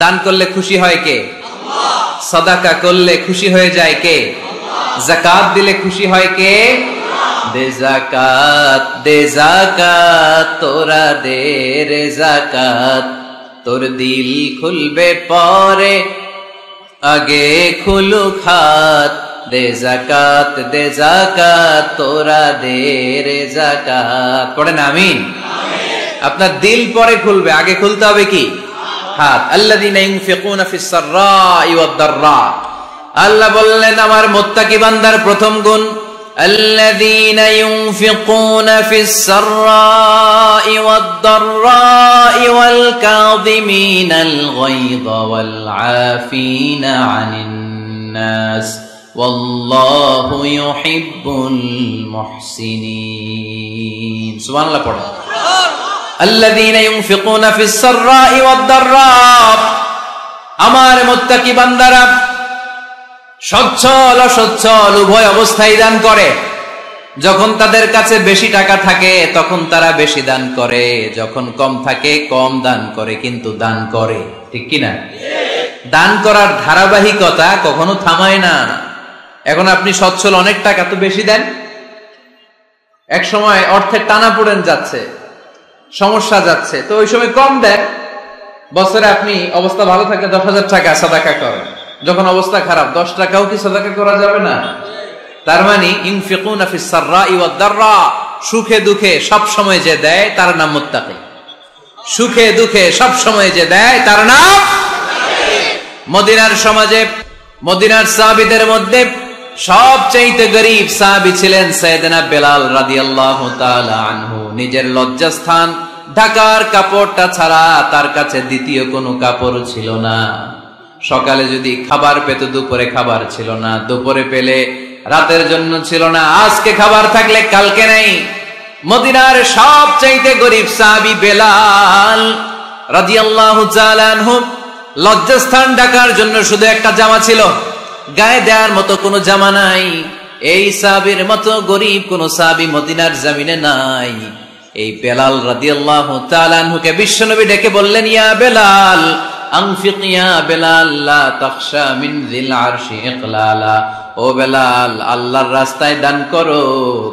দান করলে খুশি হয় কে? সাদাকা করলে খুশি হয়ে যায় কে? যাকাত দিলে খুশি হয় কে? দে যাকাত তোরা দে রে যাকাত, তোর দিল খুলবে পরে আগে খুলুক হাত। দে যাকাত তোরা দে রে যাকাত। পড়েন আমিন। আপনার দিল পরে খুলবে, আগে খুলতে হবে কি? হাত। আল্লাযীনা ইউনফিকুনা ফিস সাররাই ওয়াদ দাররা। আল্লাহ বললেন আমার মুত্তাকি বান্দার প্রথম গুণ, আল্লাযীনা ইউনফিকুনা ফিস সাররাই ওয়াদ দাররাই ওয়াল কাযিমিনাল গায়যা ওয়াল আফিনা আনিন নাস ওয়াল্লাহু ইউহিব্বুল মুহসিনিন। সুবহানাল্লাহ পড়ো। আল্লাযীনা ইউনফিকুনা ফিস সাররাই ওয়াদ দাররা। আমার মুত্তাকি বান্দারা সচ্ছল অসচ্ছল উভয় অবস্থায় দান করে। যখন তাদের কাছে বেশি টাকা থাকে তখন তারা বেশি দান করে, যখন কম থাকে কম দান করে, কিন্তু দান করে। ঠিক কিনা? দান করার ধারাবাহিকতা কখনো থামায় না। এখন আপনি সচ্ছল, অনেক টাকা তো বেশি দেন, এক সময় অর্থের টানাপোড়েন যাচ্ছে, সমস্যা যাচ্ছে, তো ওই সময় কম দেন। বছরে আপনি অবস্থা ভালো থাকলে 10,000 টাকা সাদাকা করেন, যখন অবস্থা খারাপ 10 টাকাও কি সাদাকা করা যাবে না? তার মানে ইনফিকুনা ফিস সাররাই ওয়াদ দাররা, সুখে দুঃখে সব সময় যে দেয় তার নাম মুত্তাকি। সুখে দুঃখে সব সময় যে দেয় তার নাম মদিনার সমাজে, মদিনার সাহাবীদের মধ্যে সবচেয়ে গরীব সাহাবী ছিলেন সাইয়েদনা বেলাল রাদিয়াল্লাহু তাআলা আনহু। নিজের লজ্জাস্থান ঢাকার কাপড়টা ছাড়া তার কাছে দ্বিতীয় কোনো কাপড় ছিল না। সকালে যদি খাবার পেত, দুপুরে খাবার ছিল না, দুপুরে পেলে রাতের জন্য ছিল না, আজকে খাবার থাকলে কালকে নাই। মদিনার সবচেয়ে গরীব সাহাবী বেলাল রাদিয়াল্লাহু তাআলা আনহু, লজ্জাস্থান ঢাকার জন্য শুধু একটা জামা ছিল, গায়ে দেওয়ার মতো কোনো জামা নাই। এই সাহাবীর মতো গরীব কোন সাহাবী মদিনার জমিনে নাই। এই বেলাল রাদিয়াল্লাহু তাআলা আনহুকে বিশ্বনবী ডেকে বললেন, ইয়া বেলাল আনফিক ইয়া বেলাল লা তাখশা মিন যিল আরশি ইকলালা। ও বেলাল, আল্লাহর রাস্তায় দান করো,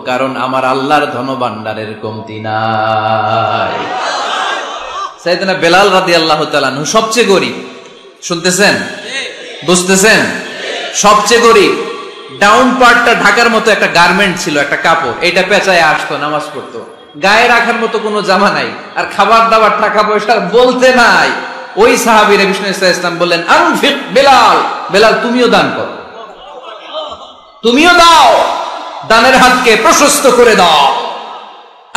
কারণ আমার আল্লাহর ধনভাণ্ডারের কমতি নাই। সাইয়েদনা বেলাল রাদিয়াল্লাহু তাআলা আনহু সবচেয়ে গরীব। শুনতেছেন? বুঝতেছেন? সবচেয়ে গরীব। ডাউন পার্টটা ঢাকার মতো একটা গার্মেন্ট ছিল, একটা কাপড়, এটা পেঁচায় আসতো, নামাজ পড়তো। গায়ে রাখার মতো কোনো জামা নাই, আর খাবার দাবার টাকা পয়সা বলতে নাই। ওই সাহাবীরে বিষ্ণু ইসলাম বললেন, আনফিক বেলাল, বেলাল তুমিও দান করো, তুমিও দাও, দানের হাতকে প্রশস্ত করে দাও।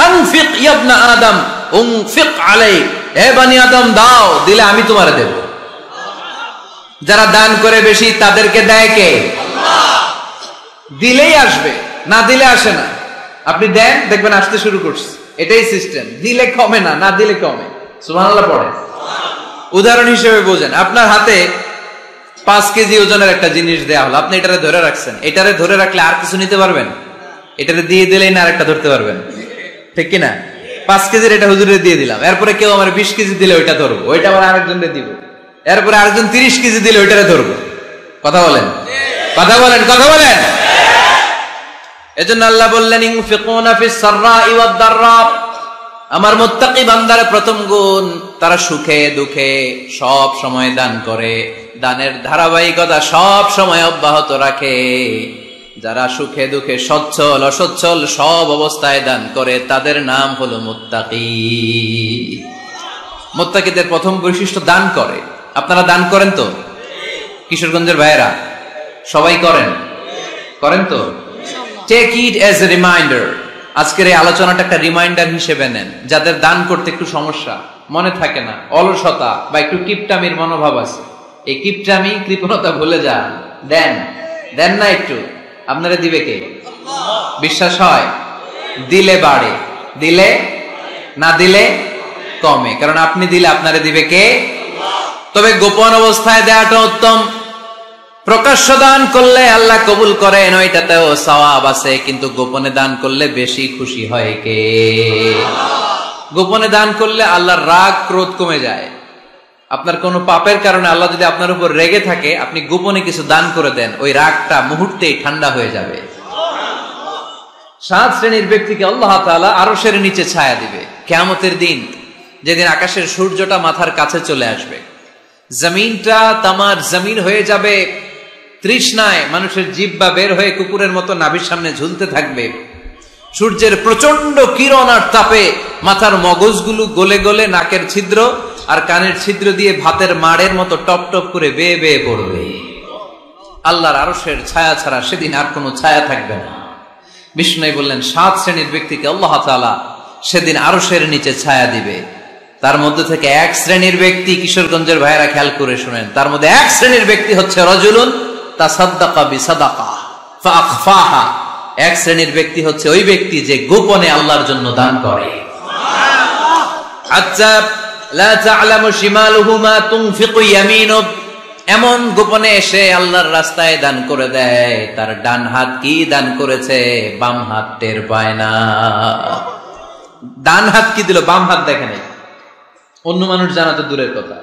আনফিক ইয়া ইবনা আদম উনফিক আলাই, হে বনি আদম দাও, দিলে আমি তোমারে দেব। যারা দান করে বেশি তাদেরকে দেয় কে? আল্লাহ। দিলেই আসবে, না দিলে আসে না। আপনি দেন, দেখবেন আসতে শুরু করছে। এটাই সিস্টেম। দিলে কমে না, না দিলে কমে। সুবহানাল্লাহ পড়ে। উদাহরণ হিসেবে বোঝেন, আপনার হাতে 5 কেজি ওজনের একটা জিনিস দেয়া হলো, আপনি এটারে ধরে রাখছেন। এটারে ধরে রাখলে আর কিছু নিতে পারবেন? এটারে দিয়ে দিলেই না আরেকটা ধরতে পারবেন? ঠিক কিনা? 5 কেজির এটা হুজুরে দিয়ে দিলাম, এরপরে কেউ আমার 20 কেজি দিলে ওইটা ধরবো, ওইটা আবার আরেকজনকে দিব, এরপরে আরেকজন 30 কেজি দিলে ওইটারে ধরবো। কথা বলেন, কথা বলেন, কথা বলেন। এজন্য আল্লাহ বললেন, ইনফিকুনা ফিস সাররাই ওয়াদ দাররা। আমার মুত্তাকি বান্দার প্রথম গুণ, তারা সুখে দুঃখে সব সময় দান করে, দানের ধারাবাহিকতা সব সময় অব্যাহত রাখে। যারা সুখে দুঃখে সচ্ছল অসচ্ছল সব অবস্থায় দান করে, তাদের নাম হলো মুত্তাকি। মুত্তাকিদের প্রথম বৈশিষ্ট্য দান করে। আপনারা দান করেন তো? কিশোরগঞ্জের ভাইয়েরা সবাই করেন? করেন তো? Take it as a reminder. আজকের এই আলোচনাটা একটা রিমাইন্ডার হিসেবে নেন। যাদের দান করতে একটু সমস্যা, মনে থাকে না, অলসতা বা একটু কিপটামির মনোভাব আছে, এই কিপটামি কৃপণতা ভুলে যান, দেন। দেন না একটু, আপনারা দিবে কে? বিশ্বাস হয়? দিলে বাড়ে, দিলে না দিলে কমে, কারণ আপনি দিলে আপনারে দিবে কে? তবে গোপন অবস্থায় দেওয়াটা উত্তম। প্রকাশ্য দান করলে আল্লাহ কবুল করেন, ওইটাতেও সওয়াব আছে, কিন্তু গোপনে দান করলে বেশি খুশি হয় কে? গোপনে দান করলে আল্লাহর রাগ ক্রোধ কমে যায়। আপনার কোনো পাপের কারণে আল্লাহ যদি আপনার উপর রেগে থাকে, আপনি গোপনে কিছু দান করে দেন, ওই রাগটা মুহূর্তেই ঠান্ডা হয়ে যাবে। 7 শ্রেণীর ব্যক্তিকে আল্লাহ তাআলা আরশের নিচে ছায়া দিবে কিয়ামতের দিন, যেদিন আকাশের সূর্যটা মাথার কাছে চলে আসবে, জমিনটা তামার জমিন হয়ে যাবে, তৃষ্ণায় মানুষের জিহ্বা বের হয়ে কুকুরের মতো নাভির সামনে ঝুলতে থাকবে, সূর্যের প্রচন্ড কিরণ আর তাপে মাথার মগজগুলো গলে গলে নাকের ছিদ্র আর কানের ছিদ্র দিয়ে ভাতের মাড়ের মতো টপ টপ করে বেয়ে বেয়ে পড়বে। আল্লাহর আরশের ছায়া ছাড়া সেদিন আর কোনো ছায়া থাকবে না। বিষ্ণু বললেন 7 শ্রেণীর ব্যক্তিকে আল্লাহ তাআলা সেদিন আরশের নিচে ছায়া দিবে। তার মধ্যে থেকে 1 শ্রেণীর ব্যক্তি, কিশোরগঞ্জের ভাইরা খেয়াল করে শুনেন, তার মধ্যে 1 শ্রেণীর ব্যক্তি হচ্ছে রাজুলুন তাসাদ্দাকা বিসাদাকা ফাআখফাহা। 1 শ্রেণীর ব্যক্তি হচ্ছে ওই ব্যক্তি যে গোপনে আল্লাহর জন্য দান করে। আচ্ছা, লা তা'লামু শিমালুহু মা তুনফিকু ইয়ামিনুহু, এমন গোপনে এসে আল্লাহর রাস্তায় দান করে দেয়, তার ডান হাত কি দান করেছে বাম হাত টের পায় না। ডান হাত কি দিল, বাম হাত দেখে নাই। অন্য মানুষ জানা তো দূরের কথা,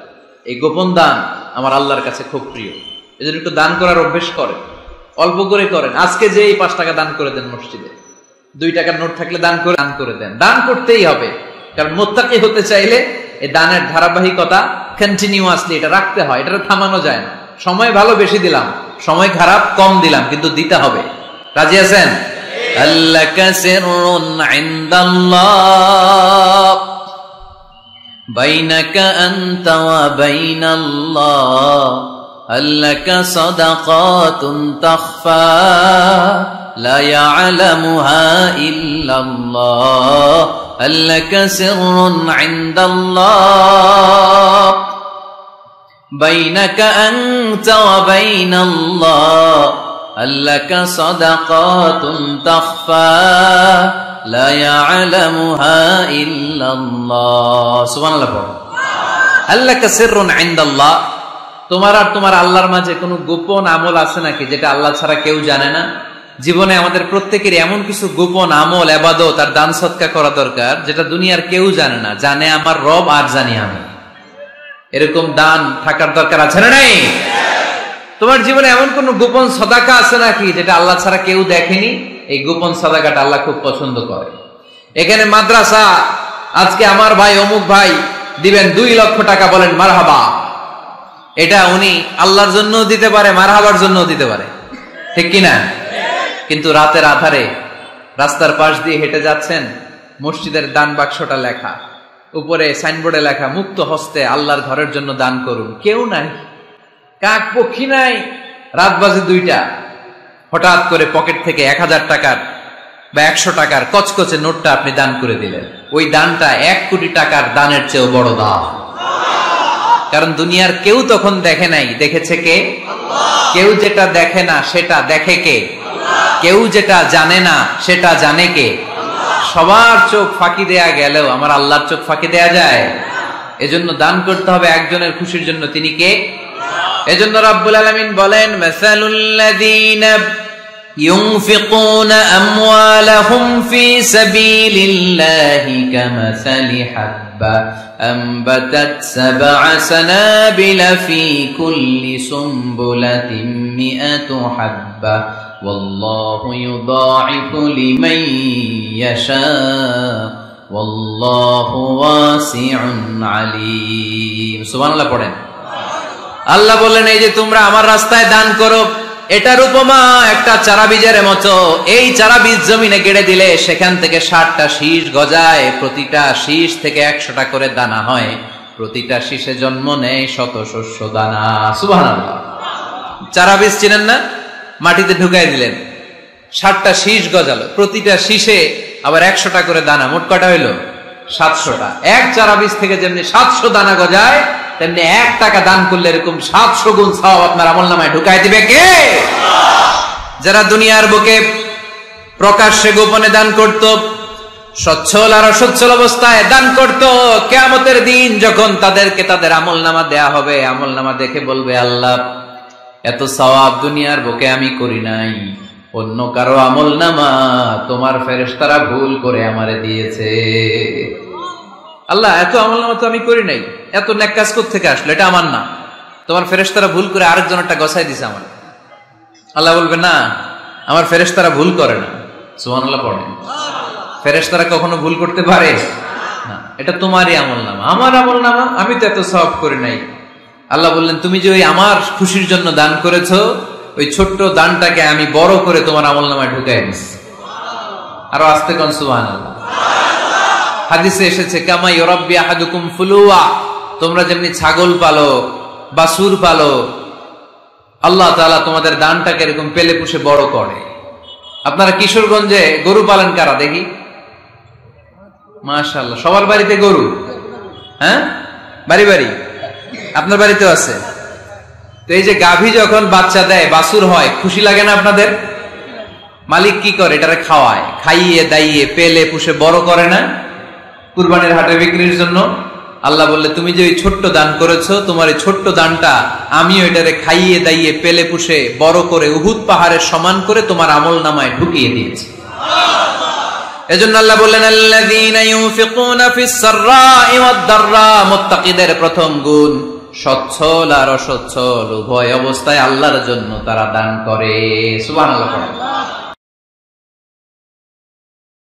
এই গোপন দান আমার আল্লাহর কাছে খুব প্রিয়। এজন্য একটু দান করার অভ্যেস করেন, অল্প করে করেন। আজকে যে এই 5 টাকা দান করে দেন মসজিদে, 2 টাকার নোট থাকলে দান করে দেন। দান করতেই হবে, কারণ মুত্তাকি হতে চাইলে এই দানের ধারাবাহিকতা কন্টিনিউয়াসলি এটা রাখতে হয়, এটা থামানো যায় না। সময় ভালো বেশি দিলাম, সময় খারাপ কম দিলাম, কিন্তু দিতে হবে। রাজি আছেন? আল্লাকা সিররুন ইনদাল্লাহ বাইনাকা আনতা ওয়া বাইনাল্লাহ, আল্লাকা সাদাকাতুন তাখফা লা ইয়ালামুহা ইল্লাল্লাহ, আল্লাকা সিররুন ইনদাল্লাহ বাইনাকা আনতা ওয়া বাইনাল্লাহ, আল্লাকা সাদাকাতুন তাখফা লা ইয়ালামুহা ইল্লাল্লাহ। সুবহানাল্লাহ। আল্লাকা সিররুন ইনদাল্লাহ, তোমার আর তোমার আল্লাহর মাঝে কোনো গোপন আমল আছে নাকি যেটা আল্লাহ ছাড়া কেউ জানে না? জীবনে আমাদের প্রত্যেকের এমন কিছু গোপন আমল, ইবাদত আর দান সদকা করা দরকার যেটা দুনিয়ার কেউ জানে না, জানে আমার রব আর জানি আমি। এরকম দান থাকার দরকার আছে না নাই? তোমার জীবনে এমন কোন গোপন সাদাকা আছে নাকি যেটা আল্লাহ ছাড়া কেউ দেখেনি? এই গোপন সাদাকাটা আল্লাহ খুব পছন্দ করে। এখানে মাদ্রাসা, আজকে আমার ভাই অমুক ভাই দিবেন 2 লক্ষ টাকা, বলেন মারহাবা। এটা উনি আল্লাহর জন্য দিতে পারে, মারহাবার জন্য দিতে পারে, ঠিক কিনা? কিন্তু রাতের আধারে রাস্তার পাশ দিয়ে হেঁটে যাচ্ছেন, মসজিদের দান বাক্সটা লেখা, উপরে সাইনবোর্ডে লেখা মুক্ত হস্তে আল্লাহর ঘরের জন্য দান করুন। কেউ নাই, কাক পক্ষী নাই। রাত বাজে 2টা, হঠাৎ করে পকেট থেকে 1000 টাকার বা 100 টাকার কচকচে নোটটা আপনি দান করে দিলেন। ওই দানটা 1 কোটি টাকার দানের চেয়েও বড় দান। কারণ দুনিয়ার কেউ তখন দেখে নাই, দেখেছে কে? কেউ যেটা দেখে না সেটা দেখে কে? কেউ যেটা জানে না সেটা জানে কে? সবার চোখ ফাঁকি দেয়া গেলেও আমার আল্লাহর চোখ ফাঁকি দেয়া যায়? এজন্য দান করতে হবে একজনের খুশির জন্য, তিনি কে? এজন্য রাব্বুল আলামিন বলেন, মাসালুল্লাযীনা ইউনফিকুনা আমওয়ালাহুম ফি সাবিলিল্লাহি কামাসালি হাব্বা আমবাতাত 7 সানাবিলা ফি কুল্লি সুমবুলাতিন মিআতু হাব্বা ওয়াল্লাহু ইউদাঈফু লিমান ইয়াশা ওয়াল্লাহু ওয়াসিউন আলীম। সুবহানাল্লাহ পড়েন। আল্লাহ বললেন, এই যে তোমরা আমার রাস্তায় দান করো, এটার উপমা একটা চারা বীজের মতো। এই চারা বীজ জমিনে গেড়ে দিলে সেখান থেকে 60টা শীষ গজায়, প্রতিটা শীষ থেকে 100টা করে দানা হয়, প্রতিটা শীষে জন্ম নেয় শত শস্য দানা। সুবহানাল্লাহ। চারা বীজ চিনেন না? মাটিতে ঢুকাই দিলেন, 60টা শীষ গজালো, প্রতিটা শীষে আবার 100টা করে দানা, মোট কটা হইল? 700টা। এক চারা বীজ থেকে যেমনি 700 দানা গজায়, তেমনি 1 টাকা দান করলে এরকম 700 গুণ সওয়াব আপনার আমলনামায় ঢুকাই দিবে কে? যারা দুনিয়ার বুকে প্রকাশ্যে গোপনে দান করত, সচ্ছল আর অসচ্ছল অবস্থায় দান করত, কিয়ামতের দিন যখন তাদেরকে তাদের আমলনামা দেয়া হবে, আমলনামা দেখে বলবে, আল্লাহ এত সওয়াব দুনিয়ার বুকে আমি করি নাই, অন্য কারো আমলনামা তোমার ফেরেশতারা ভুল করে আমারে দিয়েছে। আল্লাহ এত আমলনামা তো আমি করি নাই, এত নেক কাজ কোত্থেকে আসলো, এটা আমার না, তোমার ফেরেশতারা ভুল করে আরেকজনেরটা গছাই দিছে আমার। আল্লাহ বলবে না, আমার ফেরেশতারা ভুল করে না। সুবহানাল্লাহ পড়েন। ফেরেশতারা কখনো ভুল করতে পারে না, এটা তোমারই আমলনামা, আমার আমলনামা, আমি তো এত সওয়াব করে নাই। আল্লাহ বললেন তুমি যে ওই আমার খুশির জন্য দান করেছো, ওই ছোট্ট দানটাকে আমি বড় করে তোমার আমলনামায় ঢুকাই দিছি। আরো আস্তে কোন সুবহানাল্লাহ। হাদিসে এসেছে কামা ইউরাব্বি আহাদুকুম ফুলুয়া, তোমরা যেমনি ছাগল পালো, বাছুর পালো, আল্লাহ তাআলা তোমাদের দানটাকে এরকম পেলে পুষে বড় করে। আপনারা কিশোরগঞ্জে গরু পালন কারা দেখি? মাশাআল্লাহ, সবার বাড়িতে গরু, হ্যাঁ, বাড়ি বাড়ি, আপনার বাড়িতেও আছে। তো এই যে গাভী যখন বাচ্চা দেয়, বাছুর হয়, খুশি লাগে না আপনাদের? মালিক কি করে? এটারে খাওয়ায়, খাইয়ে দাইয়ে পেলে পুষে বড় করে না কুরবানির হাটে বিক্রির জন্য। আল্লাহ বললে তুমি যে ওই ছোট্ট দান করেছো, তোমার এই ছোট্ট দানটা আমি ওইটারে খাইয়ে দাইয়ে পেলে পুষে বড় করে উহুদ পাহাড়ের সমান করে তোমার আমলনামায় ঢুকিয়ে দিয়েছি। এজন্য আল্লাহ বললেন আল্লাযীনা ইউনফিকুনা ফিস সাররাই ওয়াদ দাররা, মুত্তাকিদের প্রথম গুণ সচ্ছল আর অসচ্ছল উভয় অবস্থায় আল্লাহর জন্য তারা দান করে। সুবহানাল্লাহ।